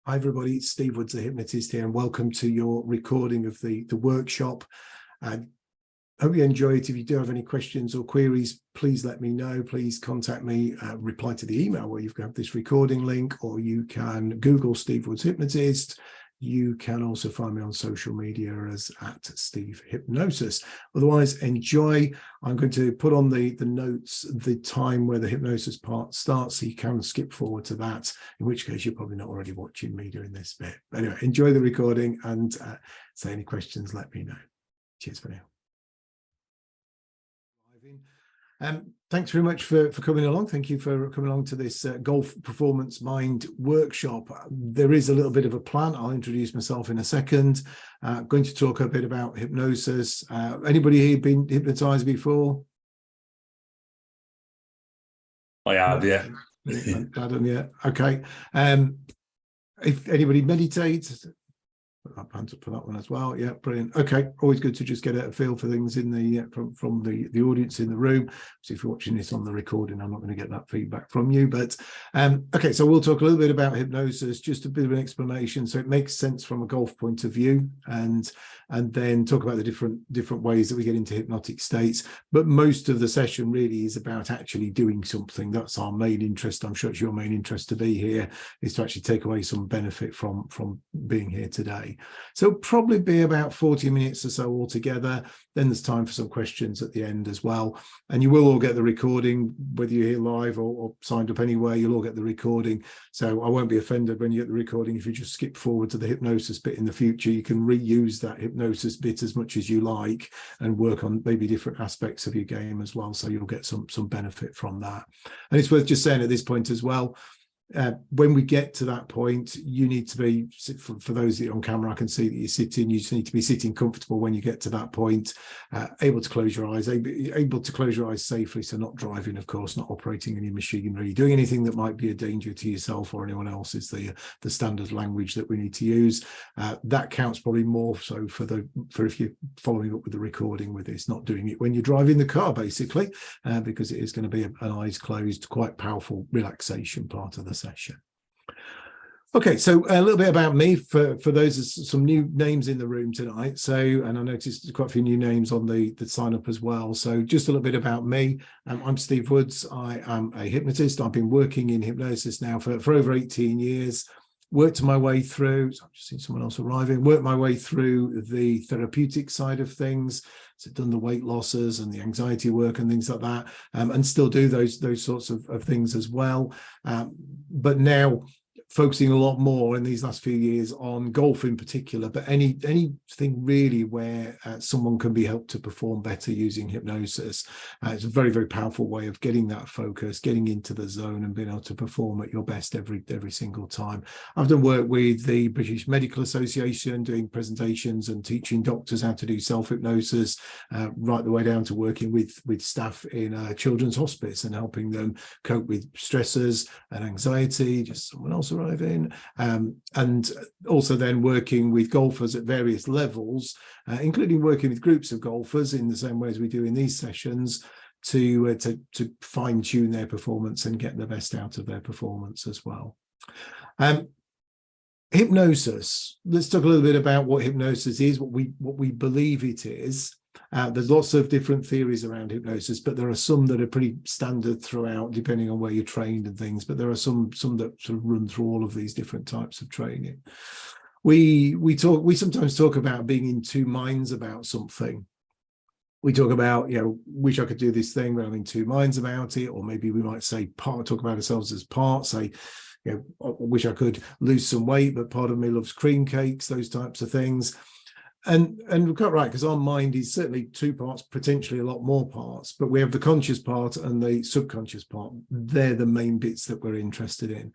Hi everybody, it's Steve Woods, the hypnotist here, and welcome to your recording of the workshop. I hope you enjoy it. If you do have any questions or queries, please let me know. Please contact me, reply to the email where you've got this recording link, or you can Google Steve Woods Hypnotist. You can also find me on social media as @SteveHypnosis. Otherwise, enjoy. I'm going to put on the notes the time where the hypnosis part starts, so you can skip forward to that, in which case you're probably not already watching me doing this bit. But anyway, enjoy the recording, and say any questions, let me know. Cheers for now. Thanks very much for coming along. Thank you for coming along to this Golf Performance Mind workshop. There is a little bit of a plan. I'll introduce myself in a second. Going to talk a bit about hypnosis. Anybody here been hypnotized before? I have, yeah. Adam, yeah. Okay. If anybody meditates, put up hands up for that one as well. Yeah, brilliant. Okay, always good to just get a feel for things in the from the audience in the room. So if you're watching this on the recording, I'm not going to get that feedback from you. But okay, so we'll talk a little bit about hypnosis, just a bit of an explanation, so it makes sense from a golf point of view, and then talk about the different ways that we get into hypnotic states. But most of the session really is about actually doing something. That's our main interest. I'm sure it's your main interest to be here, is to actually take away some benefit from being here today. So it'll probably be about 40 minutes or so altogether. Then there's time for some questions at the end as well. And you will all get the recording, whether you're here live or signed up anywhere, you'll all get the recording. So I won't be offended when you get the recording if you just skip forward to the hypnosis bit in the future. You can reuse that hypnosis bit as much as you like and work on maybe different aspects of your game as well. So you'll get some benefit from that. And it's worth just saying at this point as well, when we get to that point, you need to be, for those that are on camera, I can see that you're sitting, you just need to be sitting comfortable when you get to that point, able to close your eyes, able to close your eyes safely, so not driving, of course, not operating any machinery, doing anything that might be a danger to yourself or anyone else is the standard language that we need to use. That counts probably more so for if you're following up with the recording with this, not doing it when you're driving the car, basically, because it is going to be an eyes closed, quite powerful relaxation part of the session. Okay, so a little bit about me for those, some new names in the room tonight. So, and I noticed there's quite a few new names on the sign up as well. So just a little bit about me. I'm Steve Woods. I am a hypnotist. I've been working in hypnosis now for over 18 years. Worked my way through, so I've just seen someone else arriving, worked my way through the therapeutic side of things. So done the weight losses and the anxiety work and things like that, and still do those sorts of things as well. But now focusing a lot more in these last few years on golf in particular, but anything really where someone can be helped to perform better using hypnosis. It's a very, very powerful way of getting that focus, getting into the zone and being able to perform at your best every single time. I've done work with the British Medical Association, doing presentations and teaching doctors how to do self-hypnosis, right the way down to working with staff in a children's hospice and helping them cope with stressors and anxiety. Just someone else arriving, and also then working with golfers at various levels, including working with groups of golfers in the same way as we do in these sessions, to fine-tune their performance and get the best out of their performance as well. Hypnosis. Let's talk a little bit about what hypnosis is, what we believe it is. There's lots of different theories around hypnosis, but there are some that are pretty standard throughout, depending on where you're trained and things. But there are some that sort of run through all of these different types of training. We sometimes talk about being in two minds about something. We talk about, wish I could do this thing, but I'm in two minds about it. Or maybe we might say talk about ourselves as parts, say, I wish I could lose some weight, but part of me loves cream cakes, those types of things. And we're quite right, because our mind is certainly two parts, potentially a lot more parts, but we have the conscious part and the subconscious part. They're the main bits that we're interested in.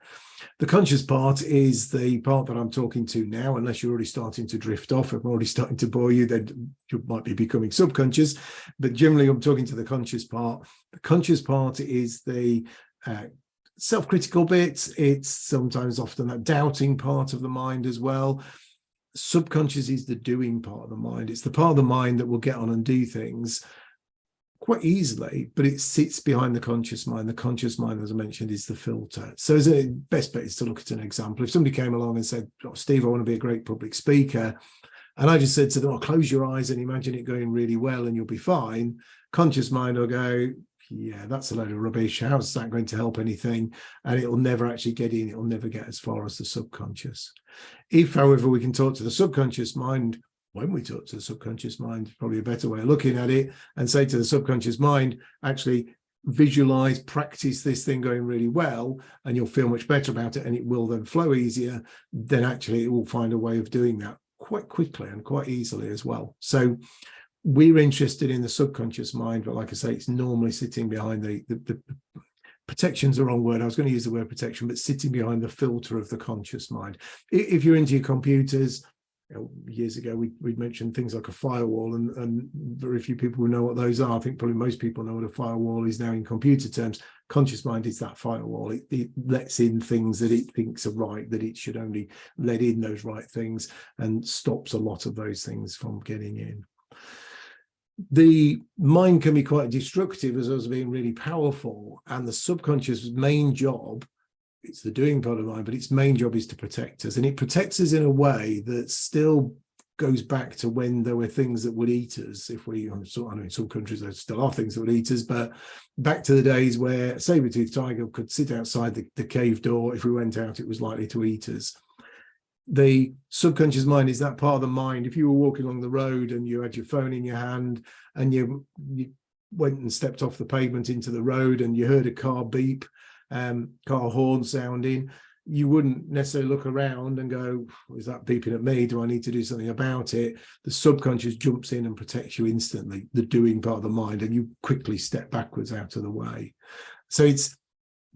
The conscious part is the part that I'm talking to now, unless you're already starting to drift off. If I'm already starting to bore you, then you might be becoming subconscious. But generally, I'm talking to the conscious part. The conscious part is the self-critical bit. It's sometimes often that doubting part of the mind as well. Subconscious is the doing part of the mind. It's the part of the mind that will get on and do things. quite easily, but it sits behind the conscious mind. The conscious mind, as I mentioned, is the filter. So as a best bet is to look at an example. If somebody came along and said, oh, Steve, I want to be a great public speaker, and I just said to them, oh, close your eyes and imagine it going really well and you'll be fine, conscious mind will go, yeah, that's a load of rubbish. How's that going to help anything? And it will never actually get in. It will never get as far as the subconscious. If, however, we can talk to the subconscious mind, when we talk to the subconscious mind, probably a better way of looking at it, and say to the subconscious mind, actually visualize, practice this thing going really well, and you'll feel much better about it, and it will then flow easier, then actually it will find a way of doing that quite quickly and quite easily as well. So we're interested in the subconscious mind, but like I say, it's normally sitting behind the protection's the wrong word. I was going to use the word protection, but sitting behind the filter of the conscious mind. If you're into your computers, years ago we'd mentioned things like a firewall, and very few people will know what those are. I think probably most people know what a firewall is now in computer terms. Conscious mind is that firewall. It lets in things that it thinks are right, that it should only let in those right things, and stops a lot of those things from getting in. The mind can be quite destructive as well as being really powerful, and the subconscious main job, it's the doing part of the mind, but its main job is to protect us, and it protects us in a way that still goes back to when there were things that would eat us. If we, I know in some countries there still are things that would eat us, but back to the days where a saber-toothed tiger could sit outside the cave door. If we went out, it was likely to eat us. The subconscious mind is that part of the mind. If you were walking along the road and you had your phone in your hand and you went and stepped off the pavement into the road and you heard a car beep, car horn sounding, you wouldn't necessarily look around and go, is that beeping at me? Do I need to do something about it? The subconscious jumps in and protects you instantly, the doing part of the mind, and you quickly step backwards out of the way. So it's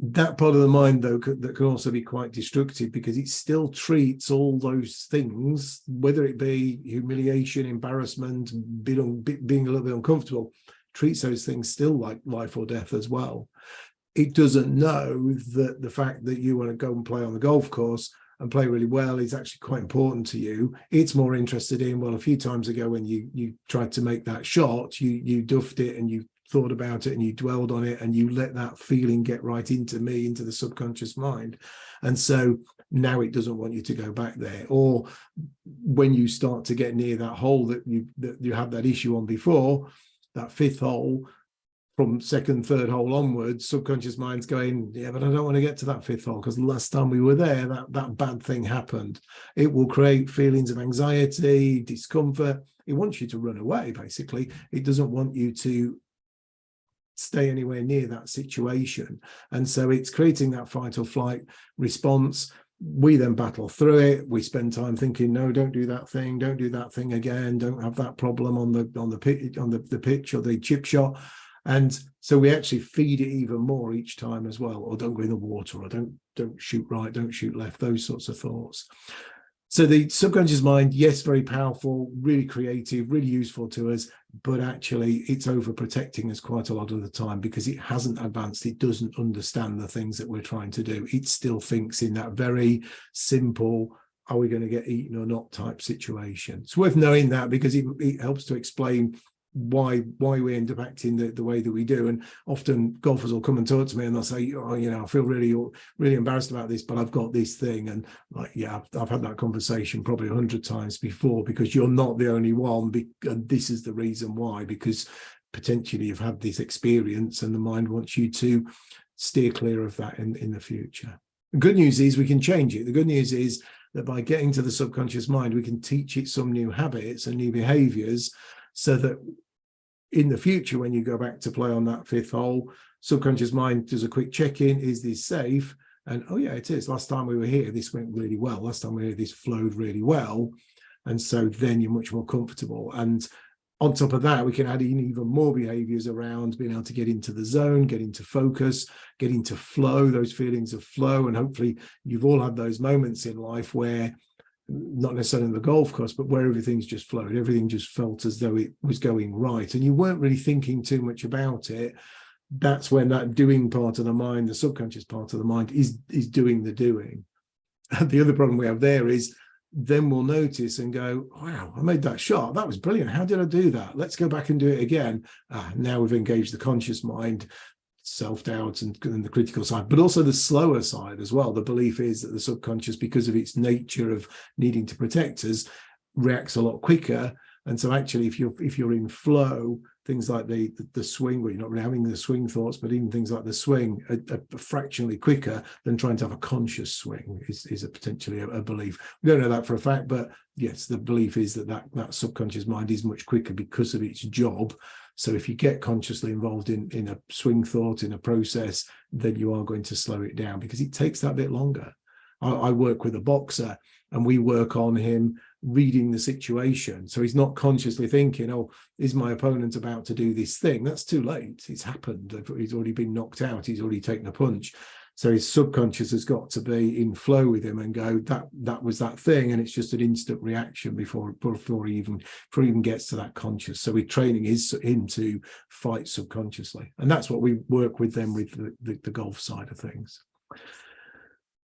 that part of the mind, though, that can also be quite destructive, because it still treats all those things, whether it be humiliation, embarrassment, being a little bit uncomfortable, treats those things still like life or death as well. It doesn't know that the fact that you want to go and play on the golf course and play really well is actually quite important to you. It's more interested in, well, a few times ago when you tried to make that shot, you duffed it and you thought about it and you dwelled on it and you let that feeling get right into the subconscious mind. And so now it doesn't want you to go back there. Or when you start to get near that hole that you had that issue on before, that fifth hole, from second, third hole onwards, subconscious mind's going, yeah, but I don't want to get to that fifth hole because last time we were there, that bad thing happened. It will create feelings of anxiety, discomfort. It wants you to run away, basically. It doesn't want you to stay anywhere near that situation. And so it's creating that fight or flight response. We then battle through it. We spend time thinking, no, don't do that thing. Don't do that thing again. Don't have that problem on the pitch or the chip shot. And so we actually feed it even more each time as well. Or don't go in the water, or don't shoot right, don't shoot left, those sorts of thoughts. So the subconscious mind, yes, very powerful, really creative, really useful to us, but actually it's overprotecting us quite a lot of the time because it hasn't advanced. It doesn't understand the things that we're trying to do. It still thinks in that very simple, are we going to get eaten or not type situation. It's worth knowing that because it helps to explain why we end up acting the way that we do. And often golfers will come and talk to me and they'll say, oh, I feel really embarrassed about this, but I've got this thing. And like, yeah, I've had that conversation probably 100 times before, because you're not the only one, and this is the reason why, because potentially you've had this experience and the mind wants you to steer clear of that in the future. The good news is we can change it. The good news is that by getting to the subconscious mind, we can teach it some new habits and new behaviors, so that in the future, when you go back to play on that fifth hole, subconscious mind does a quick check-in. Is this safe? And, oh yeah, it is. Last time we were here, this went really well. Last time we were here, this flowed really well. And so then you're much more comfortable. And on top of that, we can add in even more behaviors around being able to get into the zone, get into focus, get into flow, those feelings of flow. And hopefully you've all had those moments in life where, not necessarily in the golf course, but where everything's just flowed, everything just felt as though it was going right, and you weren't really thinking too much about it. That's when that doing part of the mind, the subconscious part of the mind, is doing the doing. And the other problem we have there is then we'll notice and go, wow, I made that shot. That was brilliant. How did I do that? Let's go back and do it again. Now we've engaged the conscious mind, self-doubt and the critical side, but also the slower side as well. The belief is that the subconscious, because of its nature of needing to protect us, reacts a lot quicker. And so actually, if you're in flow, things like the swing, where you're not really having the swing thoughts, but even things like the swing are fractionally quicker than trying to have a conscious swing is a potentially a belief. We don't know that for a fact, but yes, the belief is that subconscious mind is much quicker because of its job. So if you get consciously involved in a swing thought, in a process, then you are going to slow it down because it takes that bit longer. I work with a boxer and we work on him reading the situation. So he's not consciously thinking, oh, is my opponent about to do this thing? That's too late. It's happened. He's already been knocked out. He's already taken a punch. So his subconscious has got to be in flow with him and go, that was that thing. And it's just an instant reaction before he even gets to that conscious. So we're training him to fight subconsciously. And that's what we work with them with the golf side of things.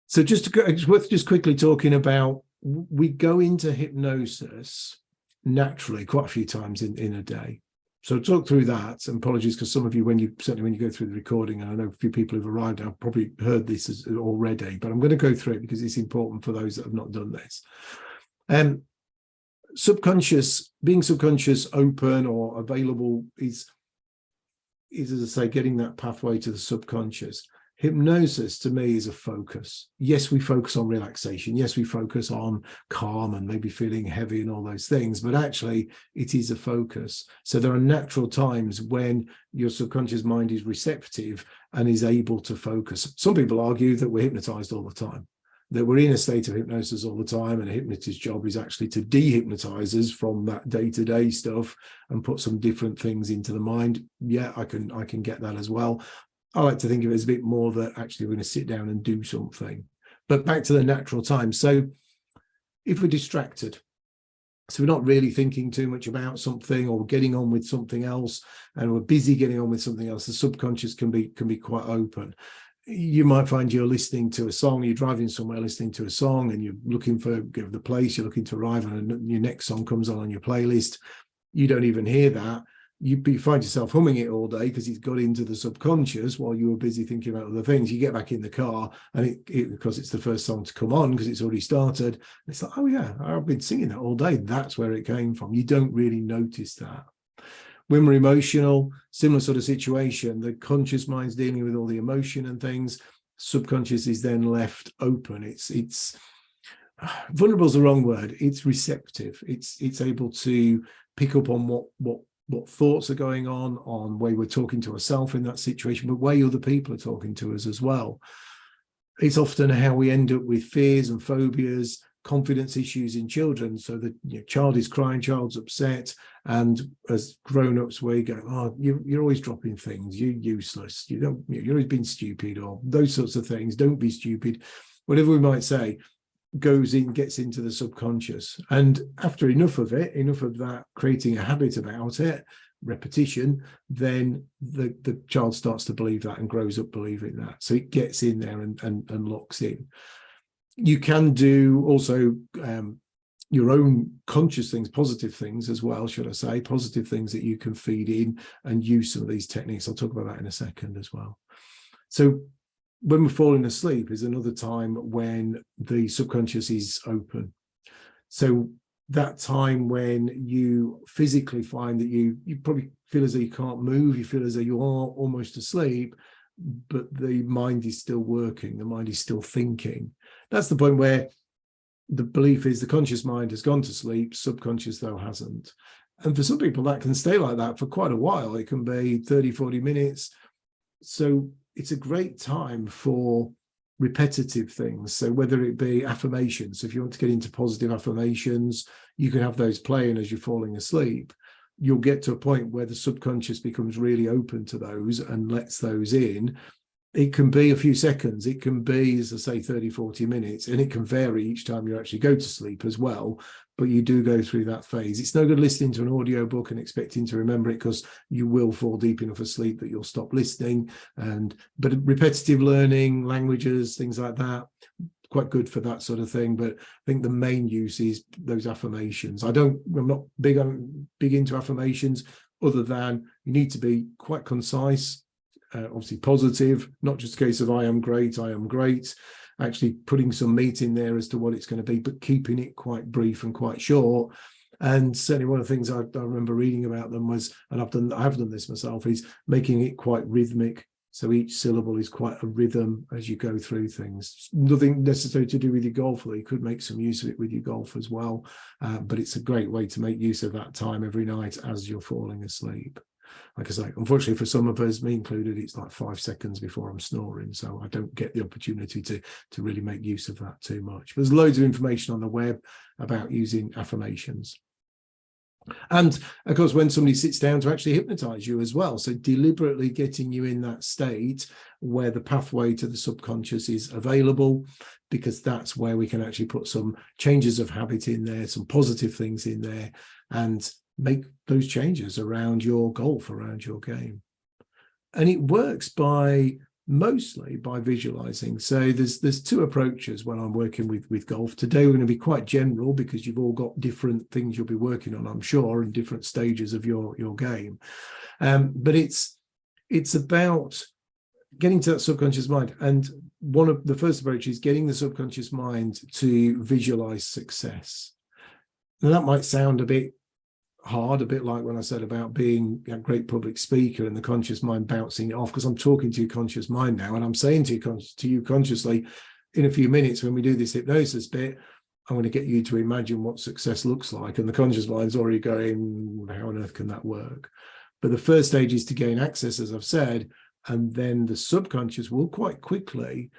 So it's worth just quickly talking about, we go into hypnosis naturally quite a few times in a day. So talk through that, and apologies because some of you, certainly when you go through the recording, and I know a few people who've arrived have probably heard this already, but I'm going to go through it because it's important for those that have not done this. Being subconscious open or available is, as I say, getting that pathway to the subconscious. Hypnosis to me is a focus. Yes, we focus on relaxation. Yes, we focus on calm and maybe feeling heavy and all those things, but actually it is a focus. So there are natural times when your subconscious mind is receptive and is able to focus. Some people argue that we're hypnotized all the time, that we're in a state of hypnosis all the time, and a hypnotist's job is actually to de-hypnotize us from that day-to-day stuff and put some different things into the mind. Yeah, I can get that as well. I like to think of it as a bit more that actually we're going to sit down and do something. But back to the natural time. So if we're distracted, so we're not really thinking too much about something or getting on with something else, and we're busy getting on with something else, the subconscious can be quite open. You might find you're listening to a song, you're driving somewhere listening to a song, and you're looking for the place, you're looking to arrive, and your next song comes on your playlist. You don't even hear that. You find yourself humming it all day because it's got into the subconscious while you were busy thinking about other things. You get back in the car and because it's the first song to come on because it's already started. It's like, oh yeah, I've been singing that all day. That's where it came from. You don't really notice that. When we're emotional, similar sort of situation, the conscious mind's dealing with all the emotion and things. Subconscious is then left open. It's vulnerable is the wrong word. It's receptive. It's able to pick up on what thoughts are going on way we're talking to ourselves in that situation, but way other people are talking to us as well. It's often how we end up with fears and phobias, confidence issues in children. So the child is crying, child's upset, and as grown-ups we go, oh, you're always dropping things, you're useless, you're always being stupid, or those sorts of things. Don't be stupid, whatever we might say. Gets into the subconscious, and after enough of that, creating a habit about it, repetition, then the child starts to believe that and grows up believing that. So it gets in there and locks in. You can do also your own conscious things, positive things as well, should I say, positive things that you can feed in and use some of these techniques. I'll talk about that in a second as well. So when we're falling asleep is another time when the subconscious is open. So that time when you physically find that you probably feel as though you can't move, you feel as though you are almost asleep, but the mind is still working, the mind is still thinking. That's the point where the belief is the conscious mind has gone to sleep, subconscious though hasn't. And for some people that can stay like that for quite a while. It can be 30, 40 minutes. So it's a great time for repetitive things. So whether it be affirmations, if you want to get into positive affirmations, you can have those playing as you're falling asleep. You'll get to a point where the subconscious becomes really open to those and lets those in. It can be a few seconds. It can be, as I say, 30, 40 minutes, and it can vary each time you actually go to sleep as well. But you do go through that phase. It's no good listening to an audio book and expecting to remember it, because you will fall deep enough asleep that you'll stop listening. But repetitive learning, languages, things like that, quite good for that sort of thing. But I think the main use is those affirmations. I'm not big into affirmations, other than you need to be quite concise, obviously positive, not just a case of I am great, actually putting some meat in there as to what it's going to be, but keeping it quite brief and quite short. And certainly one of the things I remember reading about them was, and I have done this myself, is making it quite rhythmic. So each syllable is quite a rhythm as you go through things. Nothing necessarily to do with your golf, although you could make some use of it with your golf as well. But it's a great way to make use of that time every night as you're falling asleep. Like I say, unfortunately for some of us, me included, it's like 5 seconds before I'm snoring. So I don't get the opportunity to really make use of that too much. There's loads of information on the web about using affirmations. And of course, when somebody sits down to actually hypnotize you as well, so deliberately getting you in that state where the pathway to the subconscious is available, because that's where we can actually put some changes of habit in there, some positive things in there, and make those changes around your golf, around your game. And it works mostly by visualizing. So there's two approaches when I'm working with golf. Today we're going to be quite general, because you've all got different things you'll be working on, I'm sure, and different stages of your game. But it's about getting to that subconscious mind. And one of the first approaches is getting the subconscious mind to visualize success. Now that might sound a bit hard, a bit like when I said about being a great public speaker and the conscious mind bouncing it off, because I'm talking to your conscious mind now, and I'm saying to you consciously, in a few minutes when we do this hypnosis bit, I'm going to get you to imagine what success looks like, and the conscious mind's already going, how on earth can that work? But the first stage is to gain access, as I've said, and then the subconscious will quite quickly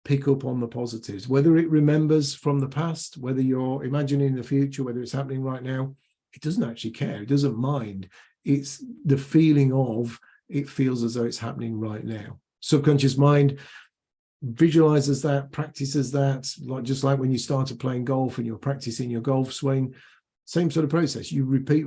pick up on the positives, whether it remembers from the past, whether you're imagining the future, whether it's happening right now. It doesn't actually care. It doesn't mind. It's the feeling of, it feels as though it's happening right now. Subconscious mind visualizes that, practices that, just like when you started playing golf and you're practicing your golf swing, same sort of process. You repeat,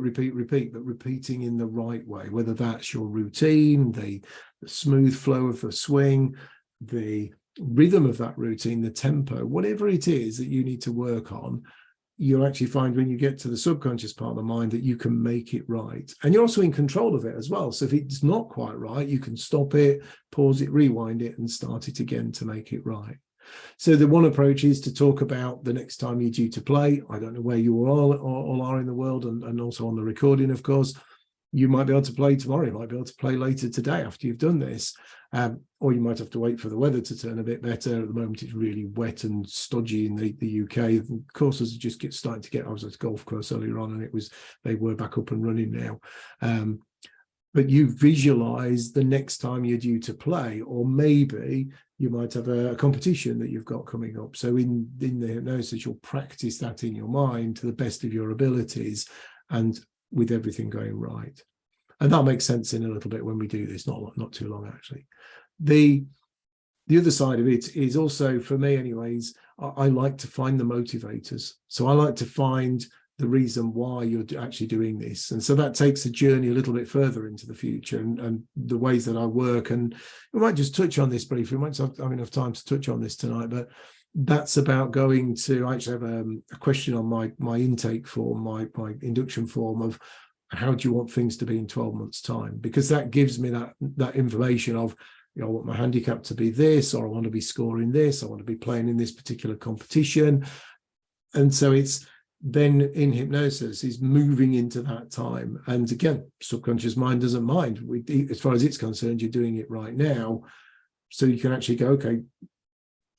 but repeating in the right way, whether that's your routine, the smooth flow of the swing, the rhythm of that routine, the tempo, whatever it is that you need to work on. You'll actually find when you get to the subconscious part of the mind that you can make it right. And you're also in control of it as well. So if it's not quite right, you can stop it, pause it, rewind it, and start it again to make it right. So the one approach is to talk about the next time you're due to play. I don't know where you all are in the world, and also on the recording, of course. You might be able to play tomorrow, you might be able to play later today after you've done this, or you might have to wait for the weather to turn a bit better. At the moment it's really wet and stodgy in the UK. Courses just starting to get, I was at a golf course earlier on, and they were back up and running now. But you visualize the next time you're due to play, or maybe you might have a competition that you've got coming up. So in the hypnosis, you'll practice that in your mind to the best of your abilities, and with everything going right. And that makes sense in a little bit when we do this, not too long actually. The other side of it is also, for me anyways, I like to find the motivators. So I like to find the reason why you're actually doing this. And so that takes the journey a little bit further into the future, and the ways that I work. And we might just touch on this briefly. We might not have enough time to touch on this tonight, but that's about going to, I actually have a question on my intake form, my induction form, of how do you want things to be in 12 months time? Because that gives me that information of, I want my handicap to be this, or I want to be scoring this, I want to be playing in this particular competition. And so it's then in hypnosis is moving into that time. And again, subconscious mind doesn't mind. As far as it's concerned, you're doing it right now. So you can actually go, okay,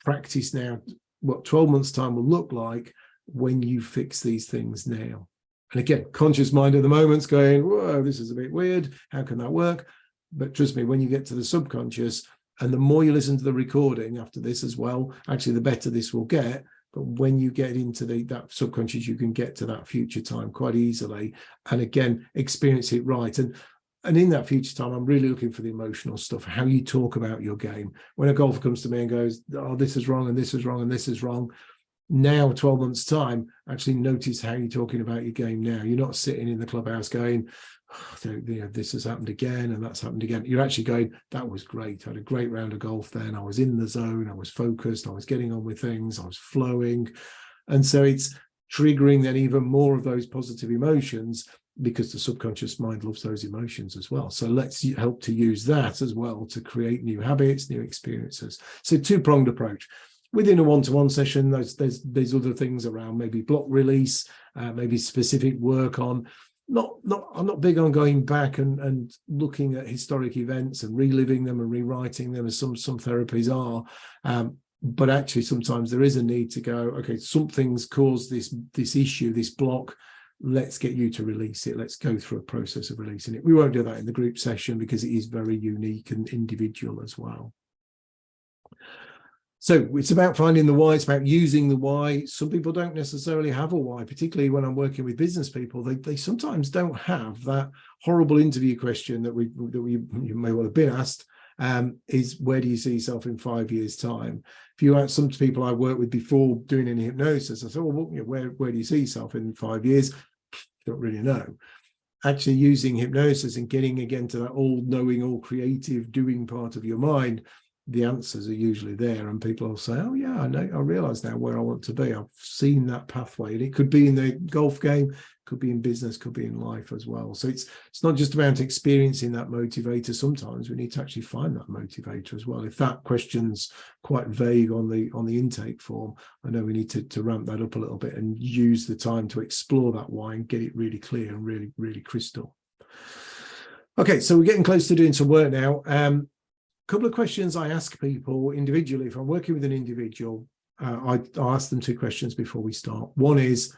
practice now what 12 months time will look like when you fix these things now. And again, conscious mind at the moment's going, whoa, this is a bit weird. How can that work? But trust me, when you get to the subconscious, and the more you listen to the recording after this as well, actually the better this will get. But when you get into that subconscious, you can get to that future time quite easily. And again, experience it right. And in that future time, I'm really looking for the emotional stuff, how you talk about your game. When a golfer comes to me and goes, oh, this is wrong, and this is wrong, and this is wrong. Now, 12 months time, actually notice how you're talking about your game now. You're not sitting in the clubhouse going, this has happened again and that's happened again. You're actually going, that was great. I had a great round of golf then. I was in the zone. I was focused. I was getting on with things. I was flowing. And so it's triggering then even more of those positive emotions, because the subconscious mind loves those emotions as well. So let's help to use that as well to create new habits, new experiences. So two-pronged approach. Within a one-to-one session, there's other things around, maybe block release, maybe specific work on. I'm not big on going back and looking at historic events and reliving them and rewriting them, as some therapies are. But actually, sometimes there is a need to go, okay, something's caused this issue, this block. Let's get you to release it. Let's go through a process of releasing it. We won't do that in the group session because it is very unique and individual as well. So it's about finding the why. It's about using the why. Some people don't necessarily have a why, particularly when I'm working with business people. They sometimes don't have that horrible interview question that you may well have been asked, is where do you see yourself in 5 years' time? If you ask some people I worked with before doing any hypnosis, I said, well, where do you see yourself in 5 years? Don't really know. Actually using hypnosis and getting again to that all-knowing, all-creative doing part of your mind, the answers are usually there, and people will say, oh yeah, I know, I realize now where I want to be. I've seen that pathway, and it could be in the golf game, could be in business, could be in life as well. So it's not just about experiencing that motivator. Sometimes we need to actually find that motivator as well. If that question's quite vague on the intake form, I know we need to ramp that up a little bit and use the time to explore that why and get it really clear and really, really crystal. Okay, so we're getting close to doing some work now. Couple of questions I ask people individually. If I'm working with an individual, I ask them two questions before we start. One is,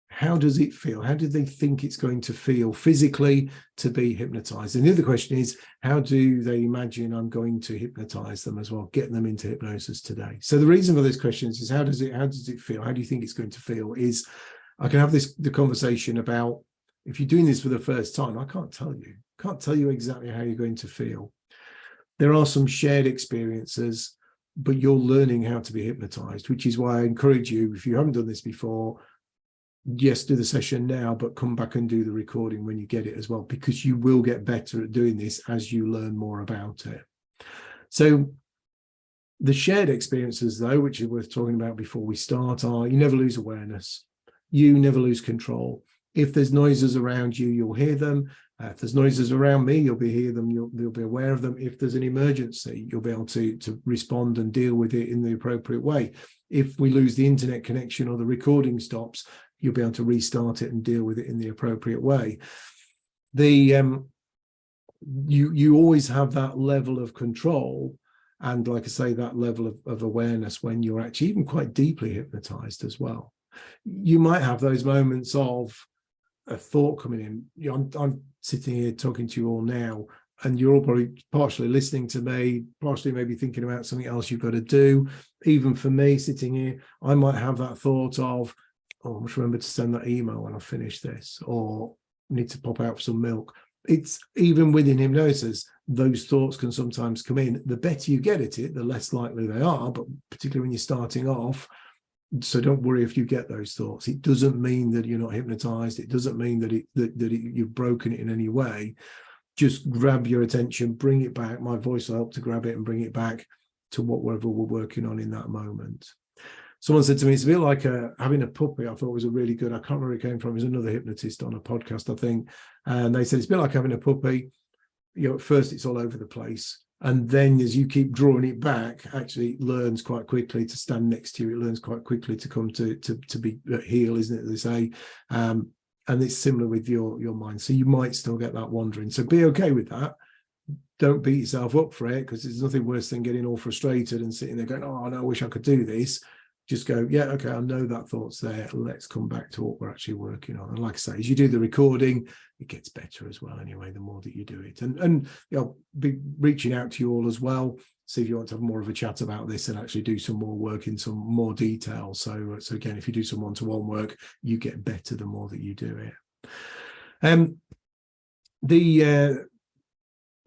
how does it feel? How do they think it's going to feel physically to be hypnotized? And the other question is, how do they imagine I'm going to hypnotize them as well, get them into hypnosis today? So the reason for these questions is, how does it feel? How do you think it's going to feel? Is I can have the conversation about, if you're doing this for the first time, I can't tell you exactly how you're going to feel. There are some shared experiences, but you're learning how to be hypnotized, which is why I encourage you, if you haven't done this before, yes, do the session now, but come back and do the recording when you get it as well, because you will get better at doing this as you learn more about it. So the shared experiences, though, which is worth talking about before we start, are you never lose awareness. You never lose control. If there's noises around you, you'll hear them. If there's noises around me, you'll hear them, you'll be aware of them. If there's an emergency, you'll be able to respond and deal with it in the appropriate way. If we lose the internet connection or the recording stops, you'll be able to restart it and deal with it in the appropriate way. You always have that level of control, and like I say, that level of awareness when you're actually even quite deeply hypnotized as well. You might have those moments of a thought coming in. You know, I'm sitting here talking to you all now, and you're all probably partially listening to me, partially maybe thinking about something else you've got to do. Even for me sitting here, I might have that thought of, oh, I must remember to send that email when I finish this, or need to pop out for some milk. It's even within hypnosis, those thoughts can sometimes come in. The better you get at it, the less likely they are, but particularly when you're starting off. So don't worry if you get those thoughts. It doesn't mean that you're not hypnotized. It doesn't mean that you've broken it in any way. Just grab your attention, bring it back. My voice will help to grab it and bring it back to whatever we're working on in that moment. Someone said to me, it's a bit like having a puppy. I thought was a really good, I can't remember where it came from. It was another hypnotist on a podcast, I think. And they said, it's a bit like having a puppy. You know, at first it's all over the place. And then as you keep drawing it back, actually it learns quite quickly to stand next to you. It learns quite quickly to come to be at heel, isn't it, they say. And it's similar with your mind. So you might still get that wandering. So be okay with that. Don't beat yourself up for it, because there's nothing worse than getting all frustrated and sitting there going, oh, no, I wish I could do this. Just go, yeah, okay, I know that thought's there. Let's come back to what we're actually working on. And like I say, as you do the recording, it gets better as well anyway, the more that you do it. And you know, be reaching out to you all as well. See if you want to have more of a chat about this and actually do some more work in some more detail. So again, if you do some one-to-one work, you get better the more that you do it.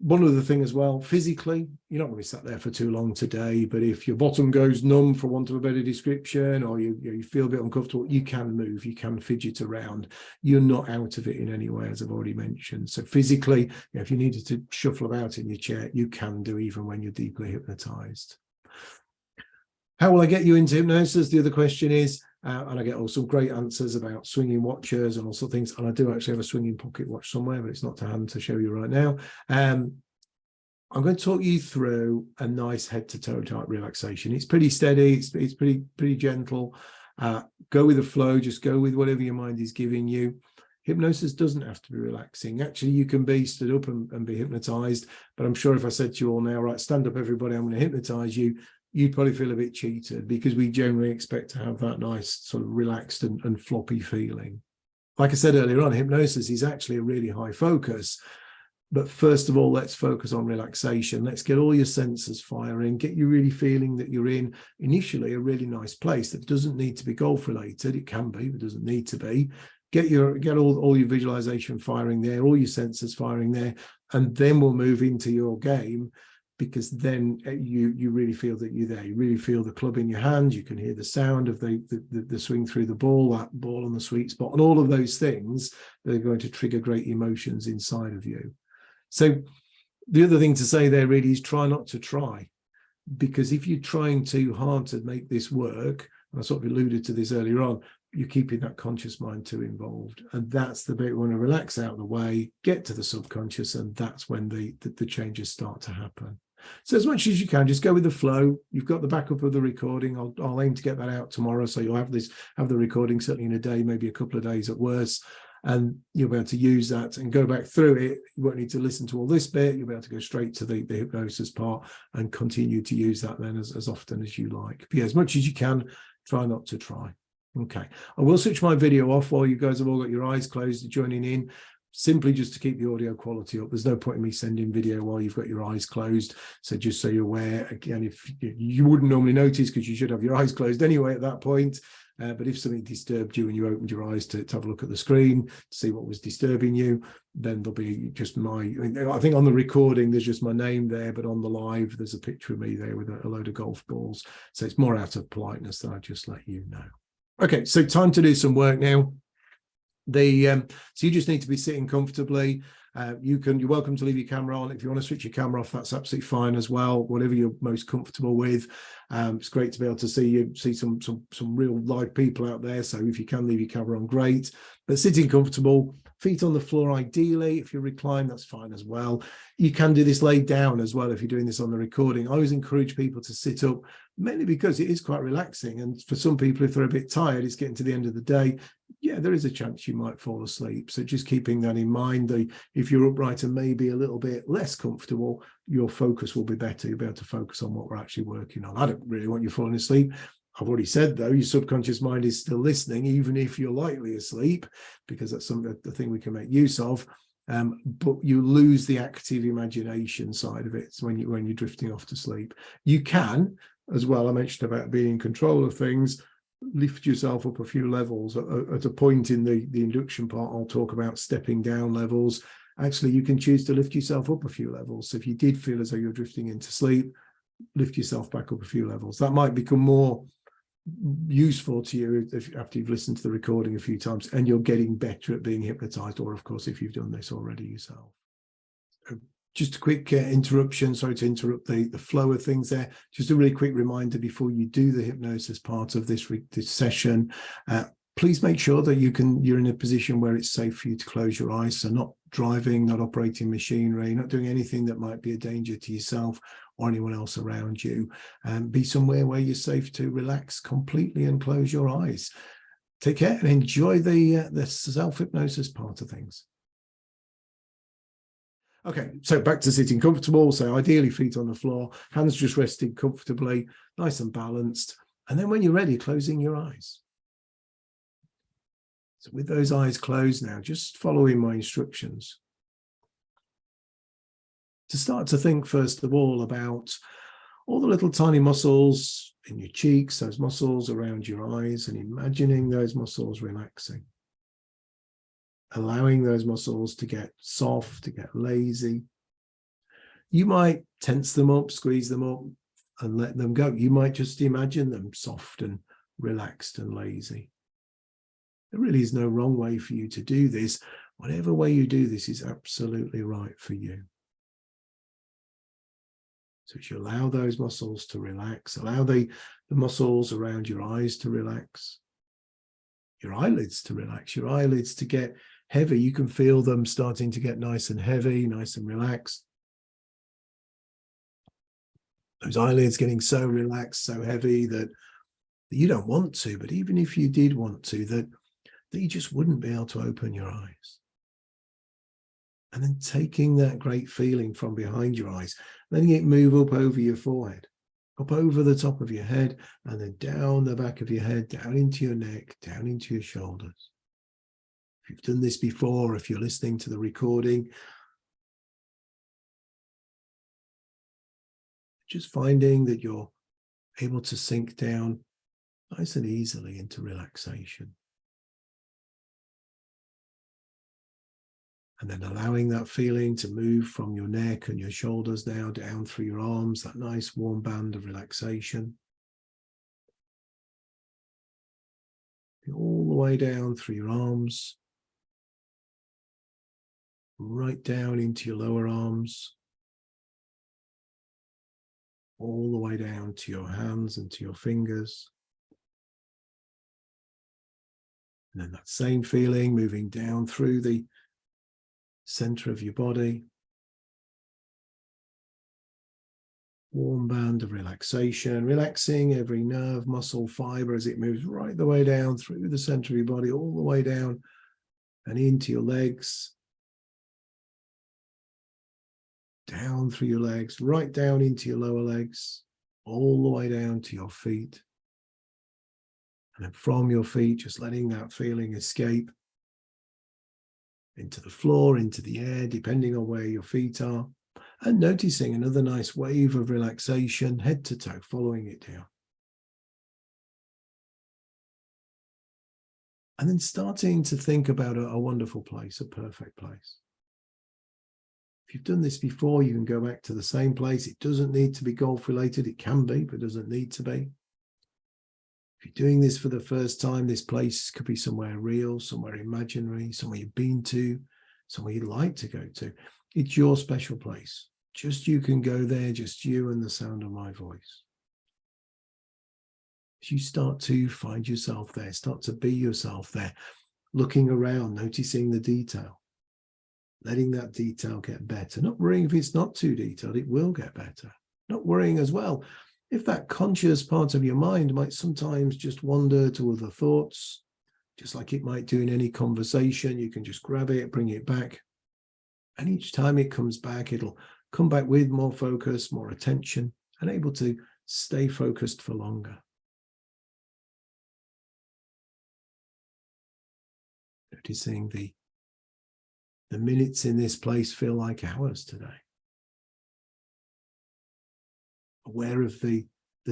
one other thing as well, physically, you're not going to be sat there for too long today, but if your bottom goes numb, for want of a better description, or you feel a bit uncomfortable, you can move, you can fidget around. You're not out of it in any way, as I've already mentioned. So physically, if you needed to shuffle about in your chair, you can do even when you're deeply hypnotized. How will I get you into hypnosis? The other question is, and I get also great answers about swinging watches and also things. And I do actually have a swinging pocket watch somewhere, but it's not to hand to show you right now. I'm going to talk you through a nice head to toe type relaxation. It's pretty steady. It's pretty gentle. Go with the flow. Just go with whatever your mind is giving you. Hypnosis doesn't have to be relaxing. Actually, you can be stood up and be hypnotized. But I'm sure if I said to you all now, right, stand up, everybody, I'm going to hypnotize you, you'd probably feel a bit cheated, because we generally expect to have that nice sort of relaxed and floppy feeling. Like I said earlier on, hypnosis is actually a really high focus. But first of all, let's focus on relaxation. Let's get all your senses firing, get you really feeling that you're in initially a really nice place that doesn't need to be golf related. It can be, but doesn't need to be. Get all your visualization firing there, all your senses firing there, and then we'll move into your game. Because then you really feel that you're there. You really feel the club in your hand. You can hear the sound of the swing through the ball, that ball on the sweet spot, and all of those things that are going to trigger great emotions inside of you. So the other thing to say there really is try not to try. Because if you're trying too hard to make this work, and I sort of alluded to this earlier on, you're keeping that conscious mind too involved. And that's the bit we want to relax out of the way, get to the subconscious, and that's when the changes start to happen. So as much as you can, just go with the flow. You've got the backup of the recording. I'll aim to get that out tomorrow. So you'll have the recording certainly in a day, maybe a couple of days at worst. And you'll be able to use that and go back through it. You won't need to listen to all this bit. You'll be able to go straight to the hypnosis part and continue to use that then as often as you like. But yeah, as much as you can, try not to try. Okay, I will switch my video off while you guys have all got your eyes closed joining in, simply just to keep the audio quality up. There's no point in me sending video while you've got your eyes closed. So just so you're aware, again, if you wouldn't normally notice, because you should have your eyes closed anyway at that point. But if something disturbed you and you opened your eyes to have a look at the screen to see what was disturbing you, then there'll be just I think on the recording, there's just my name there, but on the live, there's a picture of me there with a load of golf balls. So it's more out of politeness that I just let you know. Okay, so time to do some work now. So you just need to be sitting comfortably. You're welcome to leave your camera on. If you want to switch your camera off, that's absolutely fine as well, whatever you're most comfortable with. It's great to be able to see some real live people out there. So if you can leave your camera on, great. But sitting comfortable, feet on the floor ideally. If you recline, that's fine as well. You can do this laid down as well if you're doing this on the recording. I always encourage people to sit up, mainly because it is quite relaxing. And for some people, if they're a bit tired, it's getting to the end of the day, yeah, there is a chance you might fall asleep. So just keeping that in mind, if you're upright and maybe a little bit less comfortable, your focus will be better. You'll be able to focus on what we're actually working on. I don't really want you falling asleep. I've already said, though, your subconscious mind is still listening, even if you're lightly asleep, because that's the thing we can make use of. But you lose the active imagination side of it when you're drifting off to sleep. You can, as well, I mentioned about being in control of things, lift yourself up a few levels. At a point in the induction part, I'll talk about stepping down levels. Actually, you can choose to lift yourself up a few levels. So if you did feel as though you're drifting into sleep, lift yourself back up a few levels. That might become more useful to you after you've listened to the recording a few times and you're getting better at being hypnotized, or of course if you've done this already yourself. Just a quick interruption, sorry to interrupt the flow of things there. Just a really quick reminder before you do the hypnosis part of this session, please make sure that you're in a position where it's safe for you to close your eyes. So not driving, not operating machinery, not doing anything that might be a danger to yourself or anyone else around you. Be somewhere where you're safe to relax completely and close your eyes. Take care and enjoy the self-hypnosis part of things. Okay, so back to sitting comfortable. So ideally feet on the floor, hands just resting comfortably, nice and balanced. And then when you're ready, closing your eyes. So with those eyes closed now, just following my instructions. To start to think, first of all, about all the little tiny muscles in your cheeks, those muscles around your eyes, and imagining those muscles relaxing. Allowing those muscles to get soft, to get lazy. You might tense them up, squeeze them up, and let them go. You might just imagine them soft and relaxed and lazy. There really is no wrong way for you to do this. Whatever way you do this is absolutely right for you. So as you allow those muscles to relax, allow the muscles around your eyes to relax, your eyelids to relax, your eyelids to get heavy. You can feel them starting to get nice and heavy, nice and relaxed. Those eyelids getting so relaxed, so heavy that you don't want to, but even if you did want to, that you just wouldn't be able to open your eyes. And then taking that great feeling from behind your eyes, letting it move up over your forehead, up over the top of your head, and then down the back of your head, down into your neck, down into your shoulders. If you've done this before, if you're listening to the recording, just finding that you're able to sink down nice and easily into relaxation. And then allowing that feeling to move from your neck and your shoulders now down through your arms, that nice warm band of relaxation. All the way down through your arms, right down into your lower arms, all the way down to your hands and to your fingers. And then that same feeling moving down through the center of your body. Warm band of relaxation, relaxing every nerve, muscle, fiber as it moves right the way down through the center of your body, all the way down and into your legs, down through your legs, right down into your lower legs, all the way down to your feet. And then from your feet, just letting that feeling escape into the floor, into the air, depending on where your feet are. And noticing another nice wave of relaxation, head to toe, following it down. And then starting to think about a wonderful place, a perfect place. If you've done this before, you can go back to the same place. It doesn't need to be golf related. It can be, but doesn't need to be. If you're doing this for the first time, this place could be somewhere real, somewhere imaginary, somewhere you've been to, somewhere you'd like to go to. It's your special place. Just you can go there, just you and the sound of my voice. As you start to find yourself there, start to be yourself there, looking around, noticing the detail, letting that detail get better. Not worrying if it's not too detailed, it will get better. Not worrying as well if that conscious part of your mind might sometimes just wander to other thoughts, just like it might do in any conversation. You can just grab it, bring it back. And each time it comes back, it'll come back with more focus, more attention, and able to stay focused for longer. Noticing the minutes in this place feel like hours today. Aware of the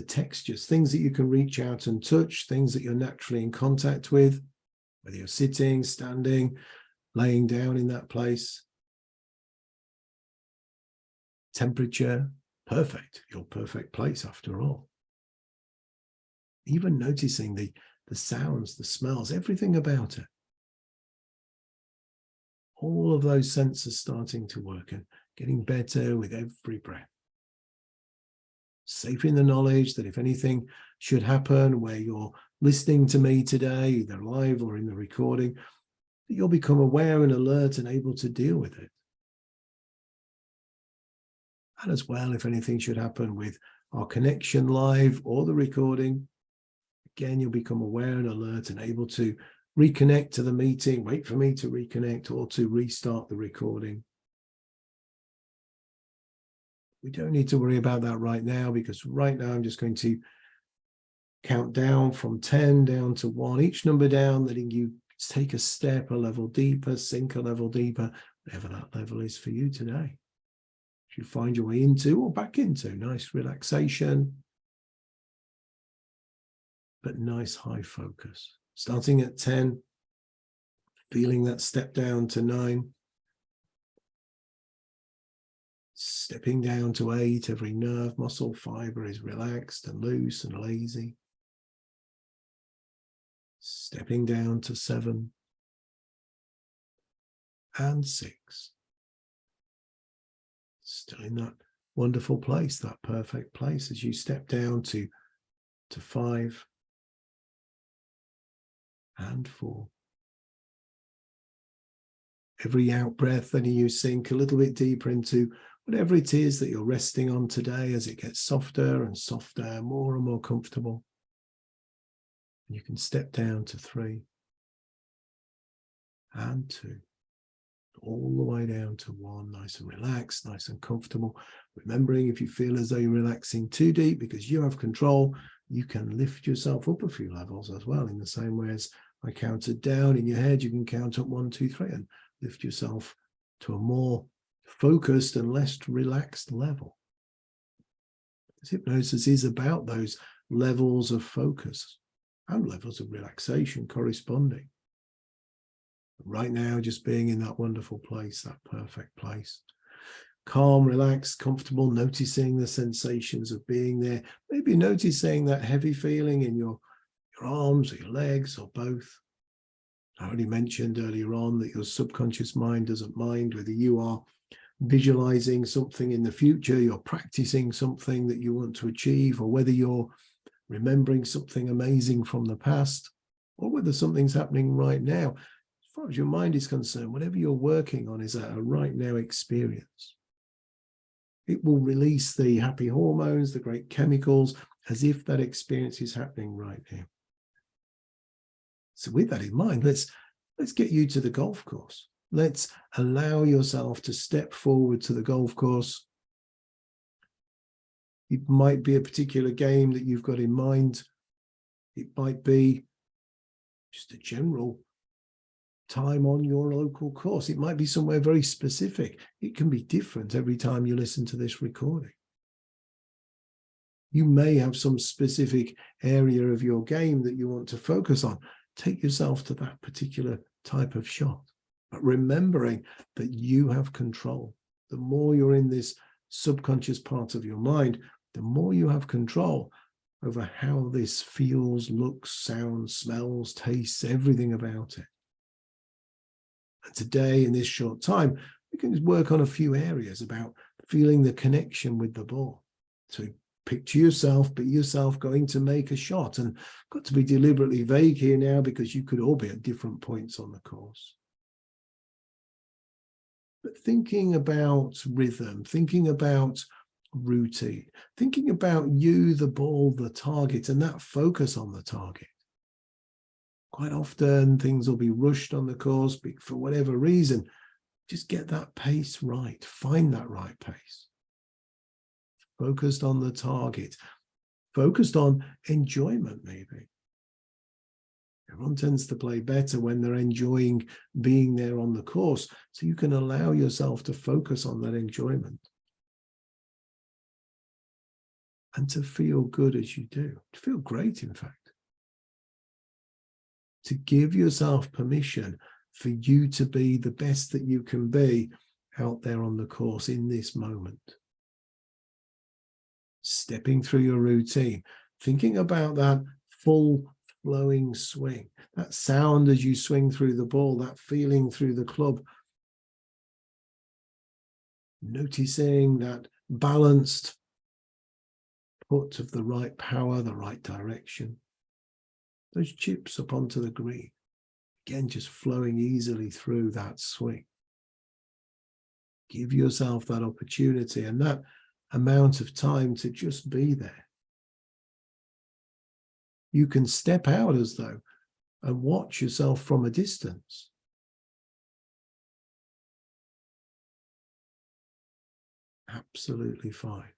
textures, things that you can reach out and touch, things that you're naturally in contact with, whether you're sitting, standing, laying down in that place. Temperature, perfect, your perfect place after all. Even noticing the sounds, the smells, everything about it. All of those senses starting to work and getting better with every breath. Safe in the knowledge that if anything should happen where you're listening to me today, either live or in the recording, that you'll become aware and alert and able to deal with it. And as well, if anything should happen with our connection live or the recording, again, you'll become aware and alert and able to reconnect to the meeting, wait for me to reconnect or to restart the recording. We don't need to worry about that right now, because right now I'm just going to count down from 10 down to 1, each number down, letting you take a step a level deeper, sink a level deeper, whatever that level is for you today. If you find your way into or back into nice relaxation, but nice high focus. Starting at 10, feeling that step down to 9, Stepping down to 8, every nerve, muscle, fiber is relaxed and loose and lazy. Stepping down to 7 and 6. Still in that wonderful place, that perfect place, as you step down to 5 and 4. Every out breath, then you sink a little bit deeper into whatever it is that you're resting on today, as it gets softer and softer, more and more comfortable. And you can step down to 3 and 2, all the way down to 1, nice and relaxed, nice and comfortable. Remembering, if you feel as though you're relaxing too deep, because you have control, you can lift yourself up a few levels as well, in the same way as I counted down in your head. You can count up 1, 2, 3 and lift yourself to a more focused and less relaxed level. Hypnosis is about those levels of focus and levels of relaxation corresponding. Right now, just being in that wonderful place, that perfect place. Calm, relaxed, comfortable, noticing the sensations of being there. Maybe noticing that heavy feeling in your arms or your legs or both. I already mentioned earlier on that your subconscious mind doesn't mind whether you are visualizing something in the future, you're practicing something that you want to achieve, or whether you're remembering something amazing from the past, or whether something's happening right now. As far as your mind is concerned, whatever you're working on is a right now experience. It will release the happy hormones, the great chemicals, as if that experience is happening right now. So with that in mind, let's get you to the golf course. Let's allow yourself to step forward to the golf course. It might be a particular game that you've got in mind. It might be just a general time on your local course. It might be somewhere very specific. It can be different every time you listen to this recording. You may have some specific area of your game that you want to focus on. Take yourself to that particular type of shot, but remembering that you have control. The more you're in this subconscious part of your mind, the more you have control over how this feels, looks, sounds, smells, tastes, everything about it. And today, in this short time, we can work on a few areas about feeling the connection with the ball. So picture yourself, be yourself going to make a shot, and got to be deliberately vague here now because you could all be at different points on the course. But thinking about rhythm, thinking about routine, thinking about you, the ball, the target, and that focus on the target. Quite often things will be rushed on the course, but for whatever reason, just get that pace right, find that right pace. Focused on the target, focused on enjoyment maybe. Everyone tends to play better when they're enjoying being there on the course, so you can allow yourself to focus on that enjoyment. And to feel good as you do, to feel great, in fact. To give yourself permission for you to be the best that you can be out there on the course in this moment. Stepping through your routine, thinking about that full flowing swing, that sound as you swing through the ball, that feeling through the club. Noticing that balanced put of the right power, the right direction. Those chips up onto the green. Again, just flowing easily through that swing. Give yourself that opportunity and that amount of time to just be there. You can step out as though and watch yourself from a distance. Absolutely fine.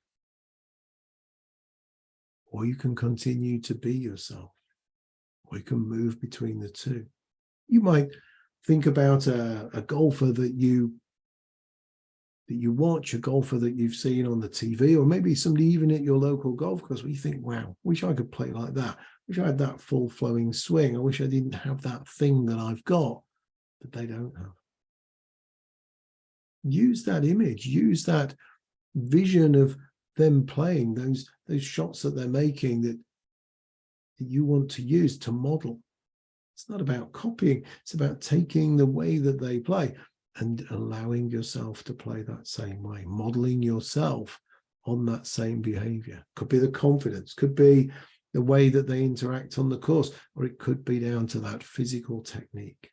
Or you can continue to be yourself, or you can move between the two. You might think about a golfer that you watch, a golfer that you've seen on the TV, or maybe somebody even at your local golf course where you think, wow, wish I could play like that. Wish I had that full flowing swing. I wish I didn't have that thing that I've got that they don't have. Use that image, use that vision of them playing those shots that they're making that you want to use to model. It's not about copying, it's about taking the way that they play and allowing yourself to play that same way, modeling yourself on that same behavior. Could be the confidence, could be the way that they interact on the course, or it could be down to that physical technique.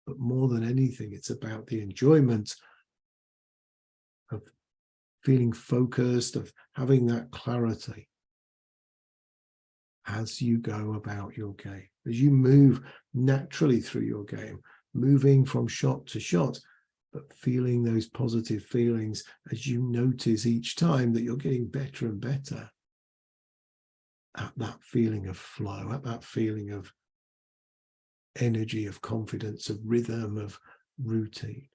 But more than anything, it's about the enjoyment of feeling focused, of having that clarity as you go about your game, as you move naturally through your game, moving from shot to shot, but feeling those positive feelings as you notice each time that you're getting better and better at that feeling of flow, at that feeling of energy, of confidence, of rhythm, of routine.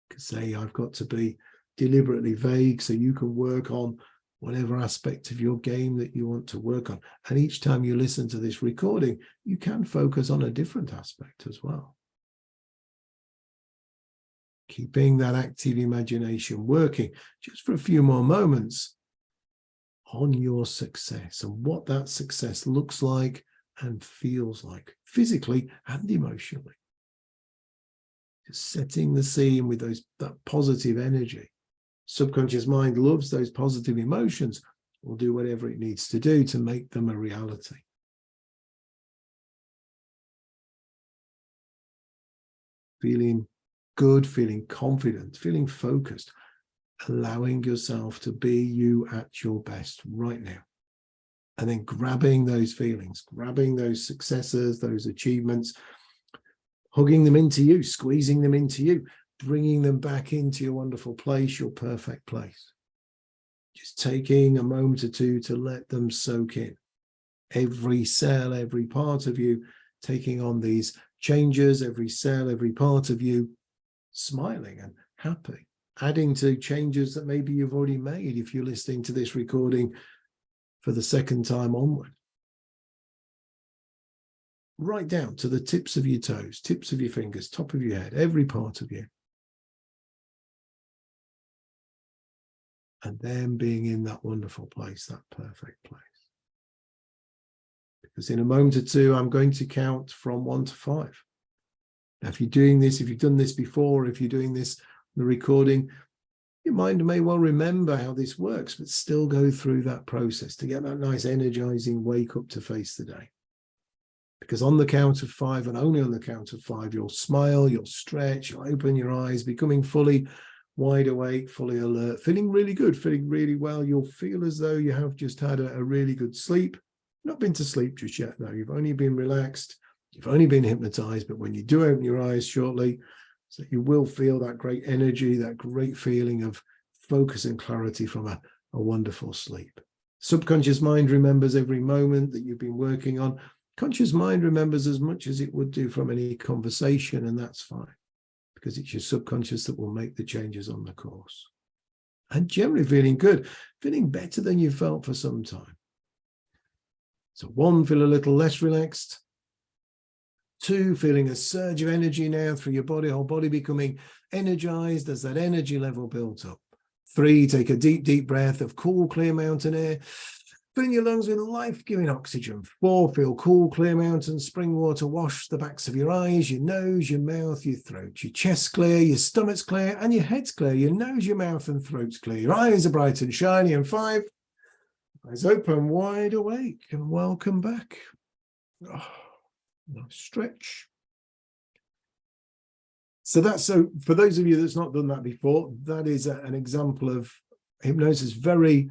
Because say I've got to be deliberately vague so you can work on whatever aspect of your game that you want to work on. And each time you listen to this recording, you can focus on a different aspect as well. Keeping that active imagination working just for a few more moments on your success and what that success looks like and feels like physically and emotionally. Just setting the scene with that positive energy. Subconscious mind loves those positive emotions, will do whatever it needs to do to make them a reality. Feeling good, feeling confident, feeling focused, allowing yourself to be you at your best right now. And then grabbing those feelings, grabbing those successes, those achievements, hugging them into you, squeezing them into you, bringing them back into your wonderful place, your perfect place. Just taking a moment or two to let them soak in. Every cell, every part of you taking on these changes, every cell, every part of you smiling and happy, adding to changes that maybe you've already made if you're listening to this recording for the second time onward. Right down to the tips of your toes, tips of your fingers, top of your head, every part of you. And then being in that wonderful place, that perfect place. Because in a moment or two, I'm going to count from 1 to 5. Now, if you're doing this, if you've done this before, if you're doing this, the recording, your mind may well remember how this works, but still go through that process to get that nice energizing wake up to face the day. Because on the count of 5 and only on the count of 5, you'll smile, you'll stretch, you'll open your eyes, becoming fully wide awake, fully alert, feeling really good, feeling really well. You'll feel as though you have just had a really good sleep. Not been to sleep just yet, though. You've only been relaxed. You've only been hypnotized. But when you do open your eyes shortly, so you will feel that great energy, that great feeling of focus and clarity from a wonderful sleep. Subconscious mind remembers every moment that you've been working on. Conscious mind remembers as much as it would do from any conversation, and that's fine, because it's your subconscious that will make the changes on the course. And generally feeling good, feeling better than you felt for some time. So 1, feel a little less relaxed. 2, feeling a surge of energy now through your body, whole body becoming energized as that energy level builds up. 3, take a deep, deep breath of cool, clear mountain air. Filling your lungs with life-giving oxygen. 4, feel cool, clear mountain spring water wash the backs of your eyes, your nose, your mouth, your throat. Your chest's clear, your stomach's clear, and your head's clear. Your nose, your mouth, and throat's clear. Your eyes are bright and shiny. And 5, eyes open, wide awake, and welcome back. Oh, nice stretch. So for those of you that's not done that before, that is an example of hypnosis, very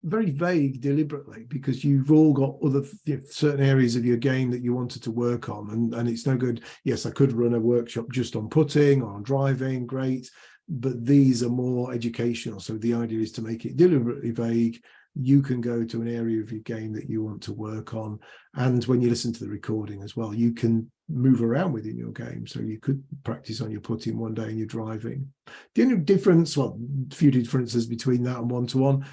vague deliberately, because you've all got other certain areas of your game that you wanted to work on, and it's no good. Yes, I could run a workshop just on putting or on driving, great, but these are more educational. So the idea is to make it deliberately vague. You can go to an area of your game that you want to work on, and when you listen to the recording as well, you can move around within your game. So you could practice on your putting one day and your driving. The only difference, well, a few differences between that and one-to-one.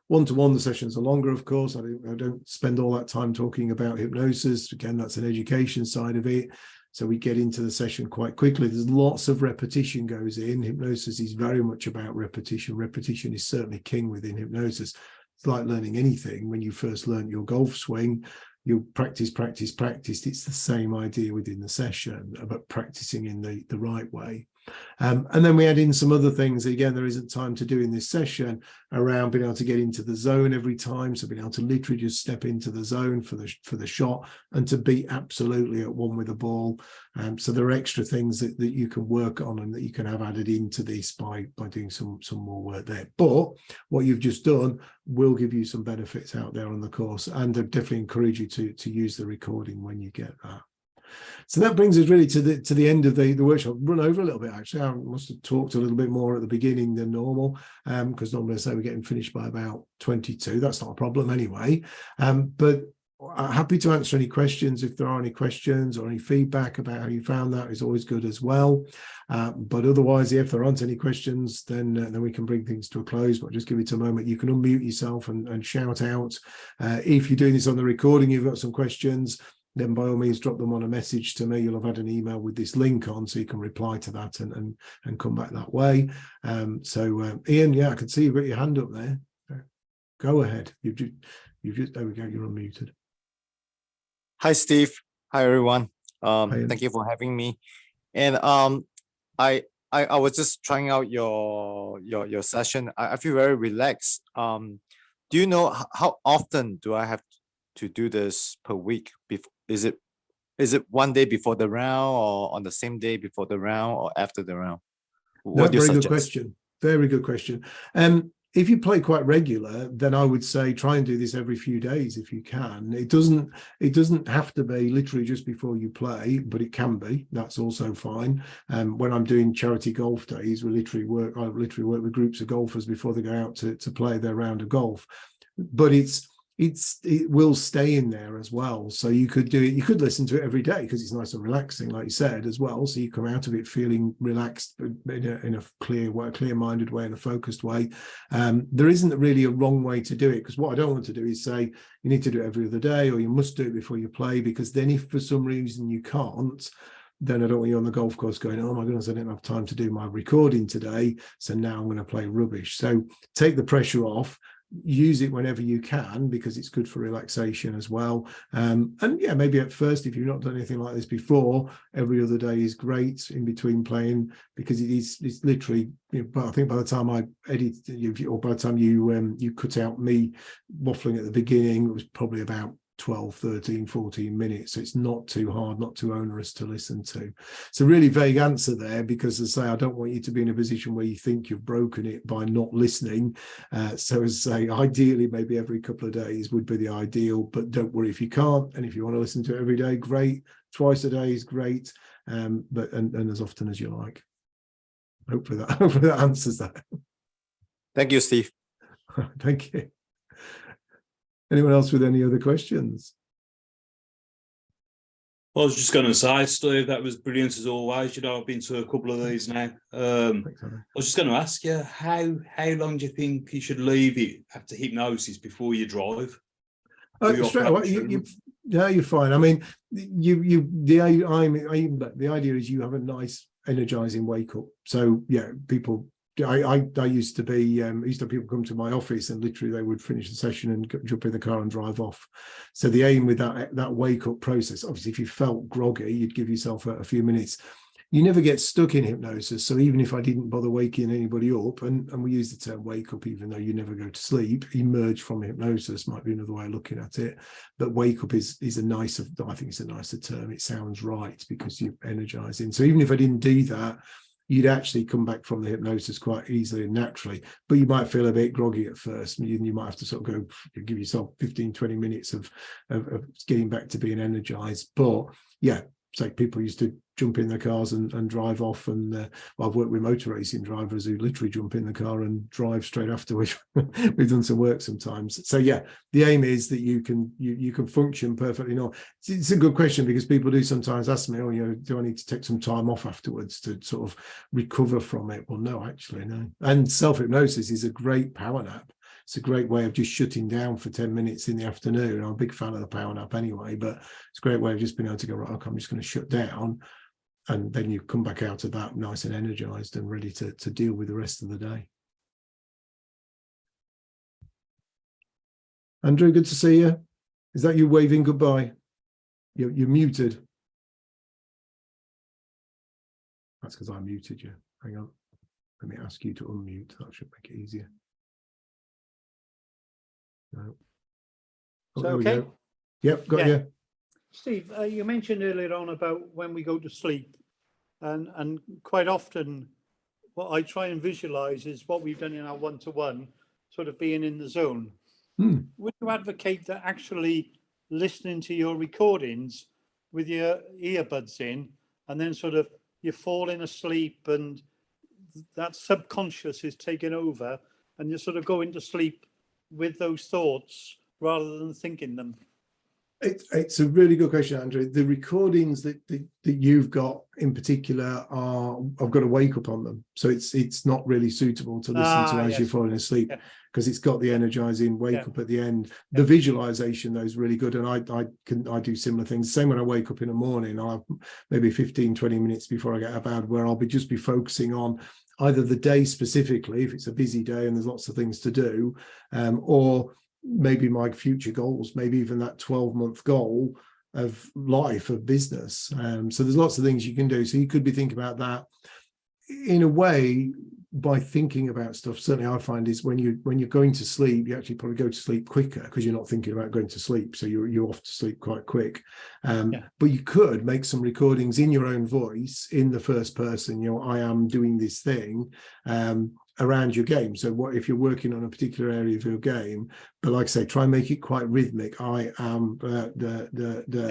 One-to-one, the sessions are longer, of course. I don't spend all that time talking about hypnosis. Again, that's an education side of it. So we get into the session quite quickly. There's lots of repetition goes in. Hypnosis is very much about repetition. Repetition is certainly king within hypnosis. It's like learning anything. When you first learn your golf swing, you practice. It's the same idea within the session, about practicing in the right way. And then we add in some other things, again, there isn't time to do in this session, around being able to get into the zone every time. So being able to literally just step into the zone for the shot and to be absolutely at one with the ball. So there are extra things that you can work on and that you can have added into this by doing some more work there. But what you've just done will give you some benefits out there on the course, and I definitely encourage you to use the recording when you get that. So that brings us really to the end of the workshop. Run over a little bit, actually. I must have talked a little bit more at the beginning than normal, because normally I say we're getting finished by about 22. That's not a problem anyway. But happy to answer any questions. If there are any questions or any feedback about how you found that, is always good as well. But otherwise, if there aren't any questions, then we can bring things to a close. But just give it a moment. You can unmute yourself and shout out. If you're doing this on the recording, you've got some questions, then by all means drop them on a message to me. You'll have had an email with this link on, so you can reply to that and come back that way. Ian, yeah, I can see you've got your hand up there. Go ahead. You've just there we go, you're unmuted. Hi, Steve. Hi, everyone. Hi, Ian. Thank you for having me. And I was just trying out your session. I feel very relaxed. Do you know how often do I have to do this per week? Is it one day before the round, or on the same day before the round, or after the round? What do you Very suggest? good question. Very good question. If you play quite regular, then I would say try and do this every few days if you can. It doesn't have to be literally just before you play, but it can be. That's also fine. When I'm doing charity golf days, I literally work with groups of golfers before they go out to play their round of golf. But it will stay in there as well. So you could do it, you could listen to it every day because it's nice and relaxing, like you said, as well. So you come out of it feeling relaxed in a clear-minded way, in a focused way. There isn't really a wrong way to do it, because what I don't want to do is say you need to do it every other day, or you must do it before you play, because then if for some reason you can't, then I don't want you on the golf course going, oh my goodness, I didn't have time to do my recording today, so now I'm going to play rubbish. So take the pressure off. Use it whenever you can, because it's good for relaxation as well. And yeah, maybe at first, if you've not done anything like this before, every other day is great in between playing, because it's literally, but I think by the time I edit, or by the time you cut out me waffling at the beginning, it was probably about 12, 13, 14 minutes. So it's not too hard, not too onerous to listen to. It's a really vague answer there, because as I say, I don't want you to be in a position where you think you've broken it by not listening. So as I say, ideally, maybe every couple of days would be the ideal, but don't worry if you can't. And if you want to listen to it every day, great. Twice a day is great. But as often as you like. Hopefully that answers that. Thank you, Steve. Thank you. Anyone else with any other questions? I was just going to say, Steve, that was brilliant as always. I've been to a couple of these now. I was just going to ask you, how long do you think you should leave it after hypnosis before you drive? Straight away, you're fine. I mean, the idea is you have a nice, energizing wake up. So yeah, people. I used to be, used to have people come to my office and literally they would finish the session and jump in the car and drive off. So the aim with that wake up process, obviously if you felt groggy, you'd give yourself a few minutes. You never get stuck in hypnosis. So even if I didn't bother waking anybody up, and we use the term wake up, even though you never go to sleep, emerge from hypnosis might be another way of looking at it. But wake up is a nicer, I think it's a nicer term. It sounds right because you're energizing. So even if I didn't do that, you'd actually come back from the hypnosis quite easily and naturally, but you might feel a bit groggy at first. You might have to sort of go give yourself 15, 20 minutes of getting back to being energized. But yeah, it's like people used to jump in their cars and drive off. And well, I've worked with motor racing drivers who literally jump in the car and drive straight afterwards. We've done some work sometimes. So yeah, the aim is that you can function perfectly. It's a good question, because people do sometimes ask me, oh, do I need to take some time off afterwards to sort of recover from it? Well, no, actually, no. And self-hypnosis is a great power nap. it's a great way of just shutting down for 10 minutes in the afternoon. I'm a big fan of the power nap anyway, but it's a great way of just being able to go, right, okay, I'm just going to shut down. And then you come back out of that nice and energized and ready to deal with the rest of the day. Andrew, good to see you. Is that you waving goodbye? You're muted. That's because I muted you. Hang on. Let me ask you to unmute. That should make it easier. No. Oh, there we okay? go. Yep, got Yeah. you. Steve, you mentioned earlier on about when we go to sleep, and quite often what I try and visualize is what we've done in our one-to-one, sort of being in the zone. Would you advocate that actually listening to your recordings with your earbuds in, and then sort of you're falling asleep and that subconscious is taking over and you're sort of going to sleep with those thoughts rather than thinking them? It's a really good question, Andrew. The recordings that you've got in particular I've got to wake up on them, so it's not really suitable to listen to as yes. you're falling asleep, because it's got the energizing wake up at the end. The visualization though is really good, and I do similar things. Same when I wake up in the morning, I'll maybe 15-20 minutes before I get out of bed, where I'll just be focusing on either the day specifically, if it's a busy day and there's lots of things to do, or maybe my future goals, maybe even that 12-month goal of life, of business. So there's lots of things you can do. So you could be thinking about that in a way by thinking about stuff. Certainly I find is when you're going to sleep, you actually probably go to sleep quicker because you're not thinking about going to sleep. So you're off to sleep quite quick. But you could make some recordings in your own voice in the first person, I am doing this thing, around your game. So what if you're working on a particular area of your game, but like I say, try and make it quite rhythmic. I am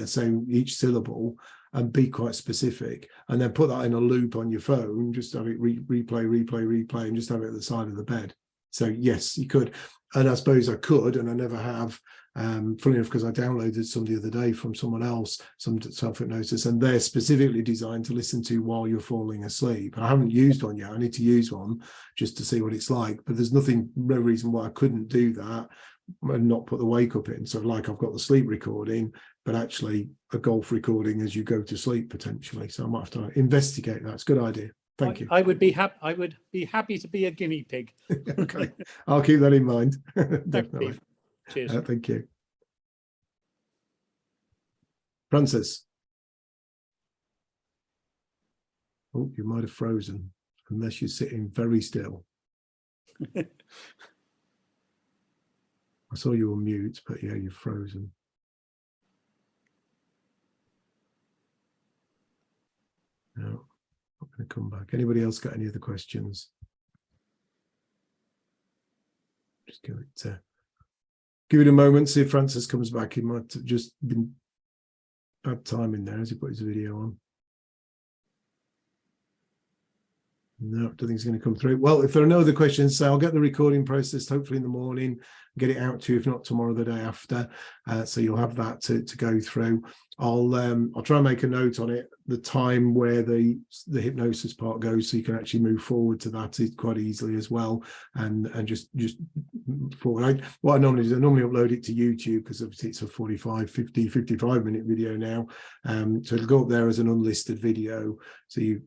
so each syllable, and be quite specific, and then put that in a loop on your phone, just have it replay, and just have it at the side of the bed. So yes, you could. And I suppose I could, and I never have, funny enough, because I downloaded some the other day from someone else, some self-hypnosis, and they're specifically designed to listen to while you're falling asleep. I haven't used one yet. I need to use one just to see what it's like, but there's no reason why I couldn't do that and not put the wake up in. So like I've got the sleep recording, but actually a golf recording as you go to sleep potentially. So I might have to investigate that. It's a good idea. Thank you. I would be happy to be a guinea pig. Okay, I'll keep that in mind. Definitely. Cheers. Thank you. Francis. Oh, you might have frozen, unless you're sitting very still. I saw you on mute, but yeah, you've frozen. No, not going to come back. Anybody else got any other questions? Just give it a moment, see if Francis comes back. He might have just been bad timing there as he put his video on. No, I don't think it's going to come through. Well, if there are no other questions, so I'll get the recording processed hopefully in the morning, get it out to you, if not tomorrow, the day after. So you'll have that to go through. I'll try and make a note on it, the time where the hypnosis part goes, so you can actually move forward to that quite easily as well, and just forward. What I normally do, I normally upload it to YouTube, because obviously it's a 55 minute video now, so it'll go up there as an unlisted video, so you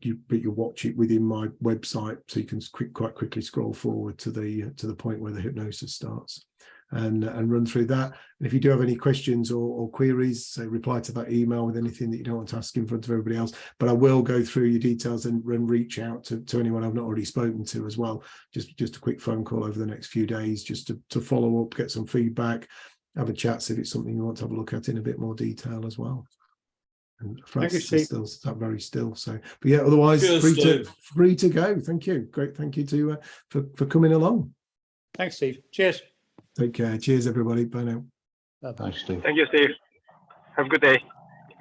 watch it within my website, so you can quite quickly scroll forward to the point where the hypnosis starts. And run through that. And if you do have any questions or queries, say reply to that email with anything that you don't want to ask in front of everybody else. But I will go through your details and reach out to anyone I've not already spoken to as well. Just a quick phone call over the next few days, just to follow up, get some feedback, have a chat, see if it's something you want to have a look at in a bit more detail as well. And Francis is still very still. So, but yeah, otherwise free to go. Thank you. Great. Thank you for coming along. Thanks, Steve. Cheers. Take care. Cheers, everybody. Bye now. Bye-bye. Thanks, Steve. Thank you, Steve. Have a good day.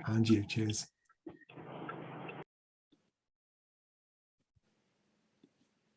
And you. Cheers.